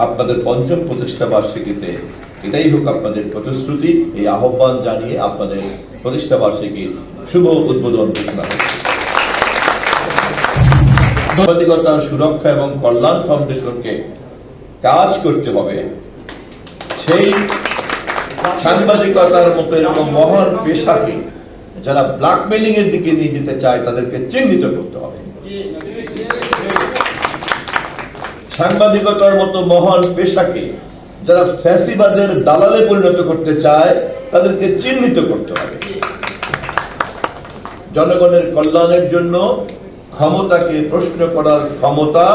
আপনাদের পঞ্চম প্রতিষ্ঠা বার্ষিকীতে এটাই হোক আপনাদের প্রতিশ্রুতি। এই আহ্বান জানিয়ে আপনাদের প্রতিষ্ঠা বার্ষিকীর শুভ উদ্বোধন ঘোষণা করছি। সাংবাদিকতার সুরক্ষা এবং কল্যাণ ফাউন্ডেশনকে কাজ করতে হবে। সেই সাংবাদিকতার মতো এরকম মহান পেশাকে যারা ব্ল্যাকমেইলিং এর দিকে নিয়ে যেতে চায় তাদেরকে চিহ্নিত করতে হবে। সাংবাদিকতার মতো মহান পেশাকে যারা ফ্যাসিবাদের দালালে পরিণত করতে চায় তাদেরকে চিহ্নিত করতে হবে। জনগণের কল্যাণের জন্য ক্ষমতাকে প্রশ্ন করার ক্ষমতা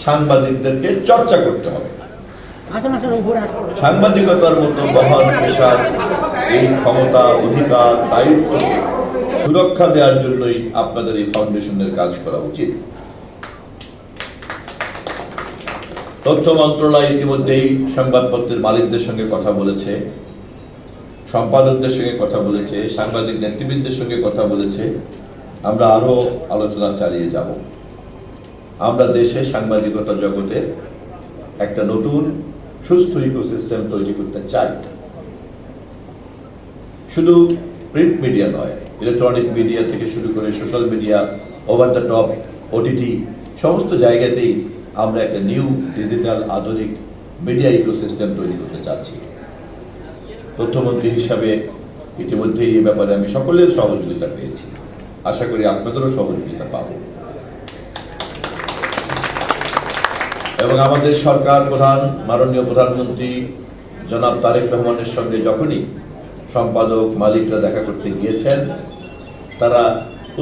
সাংবাদিকদেরকে চর্চা করতে হবে। সাংবাদিকতার মতো মহান পেশার এই ক্ষমতা, অধিকার, দায়িত্বকে সুরক্ষা দেওয়ার জন্যই আপনাদের এই ফাউন্ডেশনের কাজ করা উচিত। তথ্য মন্ত্রণালয় ইতিমধ্যেই সংবাদপত্রের মালিকদের সঙ্গে কথা বলেছে, সম্পাদকদের সঙ্গে কথা বলেছে, সাংবাদিক নেতৃবৃন্দের সঙ্গে কথা বলেছে। আমরা আরো আলোচনা চালিয়ে যাব। আমরা দেশে সাংবাদিকতা জগতে একটা নতুন সুস্থ ইকোসিস্টেম তৈরি করতে চাই। শুধু প্রিন্ট মিডিয়া নয়, ইলেকট্রনিক মিডিয়া থেকে শুরু করে social media, over the top, OTT, সমস্ত জায়গাতেই আমরা একটা নিউ ডিজিটাল আধুনিক মিডিয়া ইকোসিস্টেম তৈরি করতে চাচ্ছি। তথ্যমন্ত্রী হিসাবে ইতিমধ্যেই এই ব্যাপারে আমি সকলের সহযোগিতা পেয়েছি। আশা করি আপনাদেরও সহযোগিতা পাব। এবং আমাদের সরকার প্রধান মাননীয় প্রধানমন্ত্রী জনাব তারেক রহমানের সঙ্গে যখনই সম্পাদক মালিকরা দেখা করতে গিয়েছেন, তারা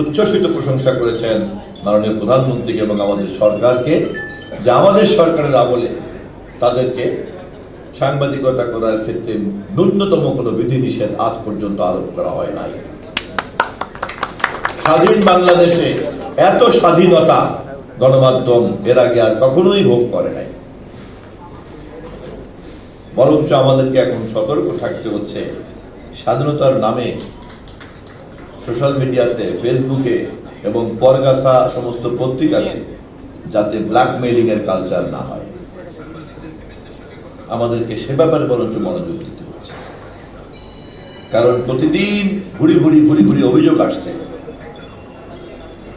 উচ্ছ্বসিত প্রশংসা করেছেন মাননীয় প্রধানমন্ত্রীকে এবং আমাদের সরকারকে, যে আমাদের সরকারের আমলে তাদেরকে সাংবাদিকতা করার ক্ষেত্রে ন্যূনতম কোনো বিধিনিষেধ আজ পর্যন্ত আরোপ করা হয় নাই। স্বাধীন বাংলাদেশে এত স্বাধীনতা গণমাধ্যম এর আগে আর কখনোই ভোগ করে নাই। বরঞ্চ আমাদেরকে এখন সতর্ক থাকতে হচ্ছে, স্বাধীনতার নামে সোশ্যাল মিডিয়াতে, ফেসবুকে এবং পরগাছা সমস্ত পত্রিকাতে যাতে ব্ল্যাকমেইলিং এর কালচার না হয়, আমাদেরকে সে ব্যাপারে বরঞ্চ মনোযোগ দিতে হচ্ছে। কারণ প্রতিদিন ঘুরি ঘুরি অভিযোগ আসছে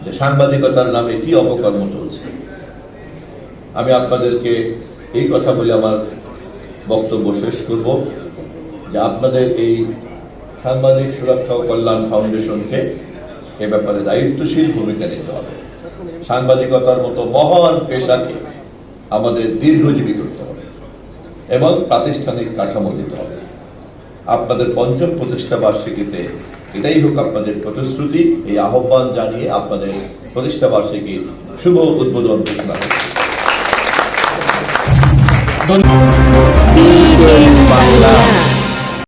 যে সাংবাদিকতার নামে কি অপকর্ম চলছে। আমি আপনাদেরকে এই কথা বলে আমার বক্তব্য শেষ করব যে আপনাদের এই সাংবাদিক সুরক্ষা ও কল্যাণ ফাউন্ডেশনকে এ ব্যাপারে দায়িত্বশীল ভূমিকা নিতে হবে। সাংবাদিকতার মতো মহান পেশাকে আমাদের দীর্ঘজীবী করতে হবে এবং প্রাতিষ্ঠানিক কাঠামো দিতে হবে। আপনাদের পঞ্চম প্রতিষ্ঠা বার্ষিকীতে এটাই হোক আপনাদের প্রতিশ্রুতি। এই আহ্বান জানিয়ে আপনাদের প্রতিষ্ঠা বার্ষিকীর শুভ উদ্বোধন ঘোষণা করছি।